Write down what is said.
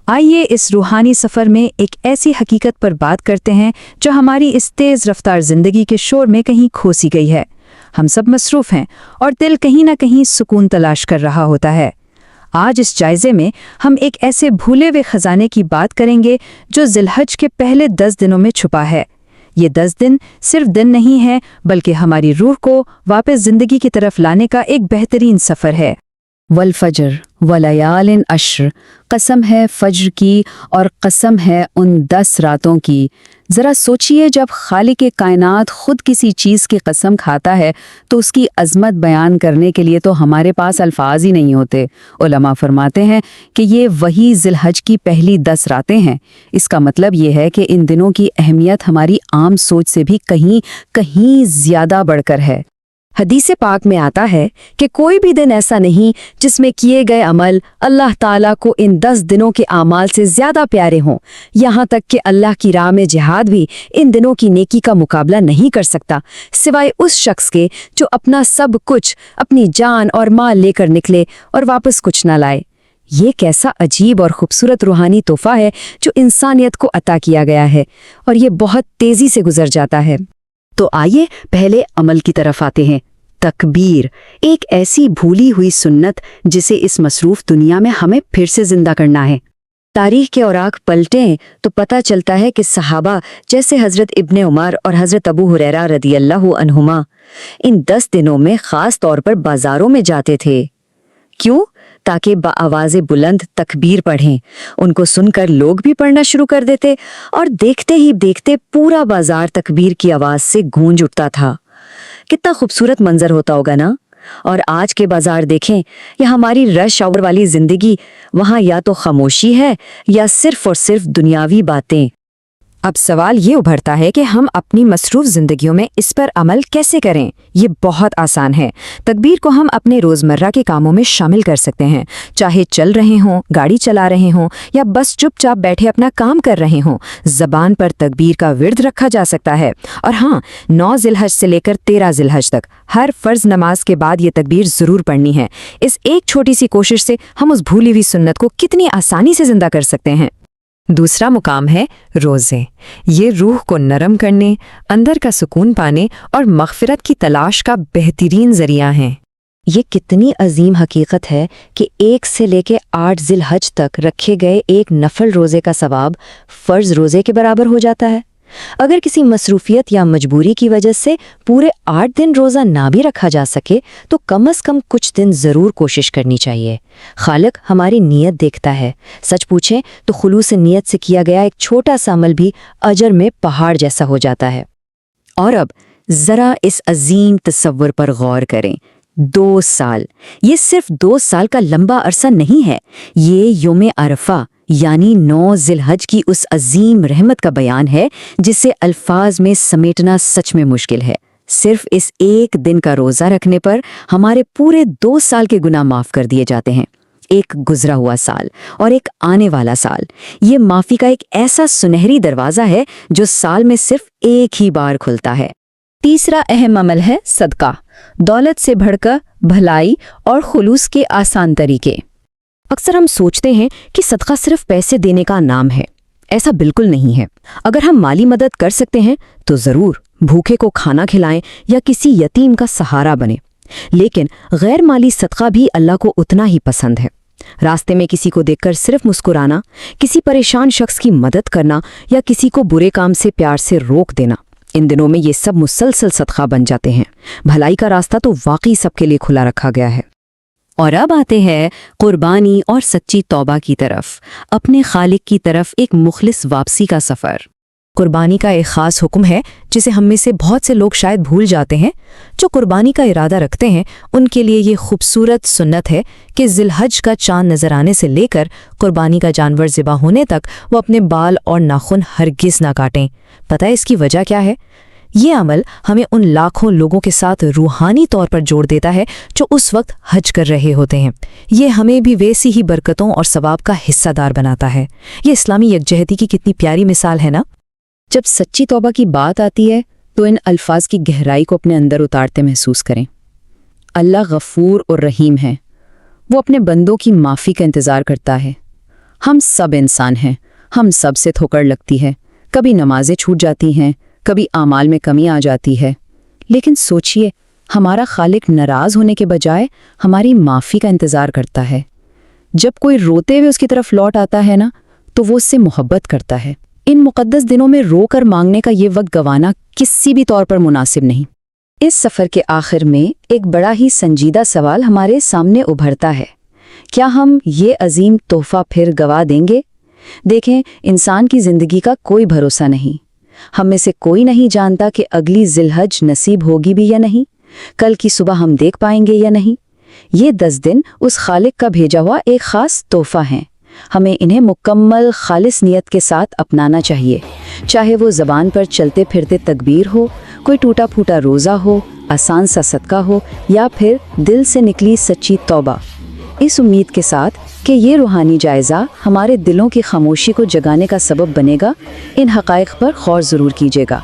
آئیے اس روحانی سفر میں ایک ایسی حقیقت پر بات کرتے ہیں جو ہماری اس تیز رفتار زندگی کے شور میں کہیں کھوسی گئی ہے۔ ہم سب مصروف ہیں اور دل کہیں نہ کہیں سکون تلاش کر رہا ہوتا ہے۔ آج اس جائزے میں ہم ایک ایسے بھولے ہوئے خزانے کی بات کریں گے جو ذی الحج کے پہلے 10 دنوں میں چھپا ہے۔ یہ 10 دن صرف دن نہیں ہے بلکہ ہماری روح کو واپس زندگی کی طرف لانے کا ایک بہترین سفر ہے۔ والفجر ولیال عشر، قسم ہے فجر کی اور قسم ہے ان 10 راتوں کی۔ ذرا سوچئے، جب خالق کائنات خود کسی چیز کی قسم کھاتا ہے تو اس کی عظمت بیان کرنے کے لیے تو ہمارے پاس الفاظ ہی نہیں ہوتے۔ علماء فرماتے ہیں کہ یہ وہی ذی الحج کی پہلی 10 راتیں ہیں۔ اس کا مطلب یہ ہے کہ ان دنوں کی اہمیت ہماری عام سوچ سے بھی کہیں زیادہ بڑھ کر ہے۔ حدیث پاک میں آتا ہے کہ کوئی بھی دن ایسا نہیں جس میں کیے گئے عمل اللہ تعالیٰ کو ان 10 دنوں کے اعمال سے زیادہ پیارے ہوں، یہاں تک کہ اللہ کی راہ میں جہاد بھی ان دنوں کی نیکی کا مقابلہ نہیں کر سکتا، سوائے اس شخص کے جو اپنا سب کچھ، اپنی جان اور مال لے کر نکلے اور واپس کچھ نہ لائے۔ یہ کیسا عجیب اور خوبصورت روحانی تحفہ ہے جو انسانیت کو عطا کیا گیا ہے، اور یہ بہت تیزی سے گزر جاتا ہے۔ تو آئیے پہلے عمل کی طرف آتے ہیں۔ تکبیر، ایک ایسی بھولی ہوئی سنت جسے اس مصروف دنیا میں ہمیں پھر سے زندہ کرنا ہے۔ تاریخ کے اوراق پلٹیں تو پتہ چلتا ہے کہ صحابہ جیسے حضرت ابن عمر اور حضرت ابو ہریرہ رضی اللہ عنہما ان 10 دنوں میں خاص طور پر بازاروں میں جاتے تھے۔ کیوں؟ تاکہ بآواز بلند تکبیر پڑھیں۔ ان کو سن کر لوگ بھی پڑھنا شروع کر دیتے اور دیکھتے ہی دیکھتے پورا بازار تکبیر کی آواز سے گونج اٹھتا تھا۔ کتنا خوبصورت منظر ہوتا ہوگا نا؟ اور آج کے بازار دیکھیں، یا ہماری رش آور والی زندگی، وہاں یا تو خاموشی ہے یا صرف اور صرف دنیاوی باتیں۔ اب سوال یہ ابھرتا ہے کہ ہم اپنی مصروف زندگیوں میں اس پر عمل کیسے کریں؟ یہ بہت آسان ہے۔ تکبیر کو ہم اپنے روزمرہ کے کاموں میں شامل کر سکتے ہیں، چاہے چل رہے ہوں، گاڑی چلا رہے ہوں یا بس چپ چاپ بیٹھے اپنا کام کر رہے ہوں۔ زبان پر تکبیر کا ورد رکھا جا سکتا ہے، اور ہاں، 9 ذی الحج سے لے کر 13 ذی الحج تک ہر فرض نماز کے بعد یہ تکبیر ضرور پڑھنی ہے۔ اس ایک چھوٹی سی کوشش سے ہم اس بھولی ہوئی سنت کو کتنی آسانی سے زندہ کر سکتے ہیں۔ دوسرا مقام ہے روزے۔ یہ روح کو نرم کرنے، اندر کا سکون پانے اور مغفرت کی تلاش کا بہترین ذریعہ ہیں۔ یہ کتنی عظیم حقیقت ہے کہ 1 سے لے کے 8 ذی الحج تک رکھے گئے ایک نفل روزے کا ثواب فرض روزے کے برابر ہو جاتا ہے۔ اگر کسی مصروفیت یا مجبوری کی وجہ سے پورے 8 دن روزہ نہ بھی رکھا جا سکے تو کم از کم کچھ دن ضرور کوشش کرنی چاہیے۔ خالق ہماری نیت دیکھتا ہے۔ سچ پوچھیں تو خلوص نیت سے کیا گیا ایک چھوٹا سا عمل بھی اجر میں پہاڑ جیسا ہو جاتا ہے۔ اور اب ذرا اس عظیم تصور پر غور کریں۔ 2 سال، یہ صرف 2 سال کا لمبا عرصہ نہیں ہے، یہ یوم عرفہ یعنی 9 ذی الحج کی اس عظیم رحمت کا بیان ہے جسے الفاظ میں سمیٹنا سچ میں مشکل ہے۔ صرف اس ایک دن کا روزہ رکھنے پر ہمارے پورے 2 سال کے گناہ معاف کر دیے جاتے ہیں۔ ایک گزرا ہوا سال اور ایک آنے والا سال، یہ معافی کا ایک ایسا سنہری دروازہ ہے جو سال میں صرف ایک ہی بار کھلتا ہے۔ تیسرا اہم عمل ہے صدقہ، دولت سے بڑھ کر بھلائی اور خلوص کے آسان طریقے۔ اکثر ہم سوچتے ہیں کہ صدقہ صرف پیسے دینے کا نام ہے۔ ایسا بالکل نہیں ہے۔ اگر ہم مالی مدد کر سکتے ہیں تو ضرور، بھوکے کو کھانا کھلائیں یا کسی یتیم کا سہارا بنیں۔ لیکن غیر مالی صدقہ بھی اللہ کو اتنا ہی پسند ہے۔ راستے میں کسی کو دیکھ کر صرف مسکرانا، کسی پریشان شخص کی مدد کرنا یا کسی کو برے کام سے پیار سے روک دینا، ان دنوں میں یہ سب مسلسل صدقہ بن جاتے ہیں۔ بھلائی کا راستہ تو واقعی سب کے لیے کھلا رکھا گیا ہے۔ اور اب آتے ہیں قربانی اور سچی توبہ کی طرف، اپنے خالق کی طرف ایک مخلص واپسی کا سفر۔ قربانی کا ایک خاص حکم ہے جسے ہم میں سے بہت سے لوگ شاید بھول جاتے ہیں۔ جو قربانی کا ارادہ رکھتے ہیں ان کے لیے یہ خوبصورت سنت ہے کہ ذی الحج کا چاند نظر آنے سے لے کر قربانی کا جانور ذبح ہونے تک وہ اپنے بال اور ناخن ہرگز نہ کاٹیں۔ پتہ ہے اس کی وجہ کیا ہے؟ یہ عمل ہمیں ان لاکھوں لوگوں کے ساتھ روحانی طور پر جوڑ دیتا ہے جو اس وقت حج کر رہے ہوتے ہیں۔ یہ ہمیں بھی ویسی ہی برکتوں اور ثواب کا حصہ دار بناتا ہے۔ یہ اسلامی یکجہتی کی کتنی پیاری مثال ہے نا؟ جب سچی توبہ کی بات آتی ہے تو ان الفاظ کی گہرائی کو اپنے اندر اتارتے محسوس کریں۔ اللہ غفور اور رحیم ہے، وہ اپنے بندوں کی معافی کا انتظار کرتا ہے۔ ہم سب انسان ہیں، ہم سب سے ٹھوکر لگتی ہے، کبھی نمازیں چھوٹ جاتی ہیں، کبھی اعمال میں کمی آ جاتی ہے، لیکن سوچئے ہمارا خالق ناراض ہونے کے بجائے ہماری معافی کا انتظار کرتا ہے۔ جب کوئی روتے ہوئے اس کی طرف لوٹ آتا ہے نا، تو وہ اس سے محبت کرتا ہے۔ ان مقدس دنوں میں رو کر مانگنے کا یہ وقت گنوانا کسی بھی طور پر مناسب نہیں۔ اس سفر کے آخر میں ایک بڑا ہی سنجیدہ سوال ہمارے سامنے ابھرتا ہے، کیا ہم یہ عظیم تحفہ پھر گوا دیں گے؟ دیکھیں، انسان کی زندگی کا کوئی بھروسہ نہیں۔ ہم میں سے کوئی نہیں جانتا کہ اگلی ذی الحج نصیب ہوگی بھی یا نہیں، کل کی صبح ہم دیکھ پائیں گے یا نہیں۔ یہ 10 دن اس خالق کا بھیجا ہوا ایک خاص تحفہ ہیں۔ ہمیں انہیں مکمل خالص نیت کے ساتھ اپنانا چاہیے، چاہے وہ زبان پر چلتے پھرتے تکبیر ہو، کوئی ٹوٹا پھوٹا روزہ ہو، آسان سا صدقہ ہو، یا پھر دل سے نکلی سچی توبہ، اس امید کے ساتھ کہ یہ روحانی جائزہ ہمارے دلوں کی خاموشی کو جگانے کا سبب بنے گا۔ ان حقائق پر غور ضرور کیجیے گا۔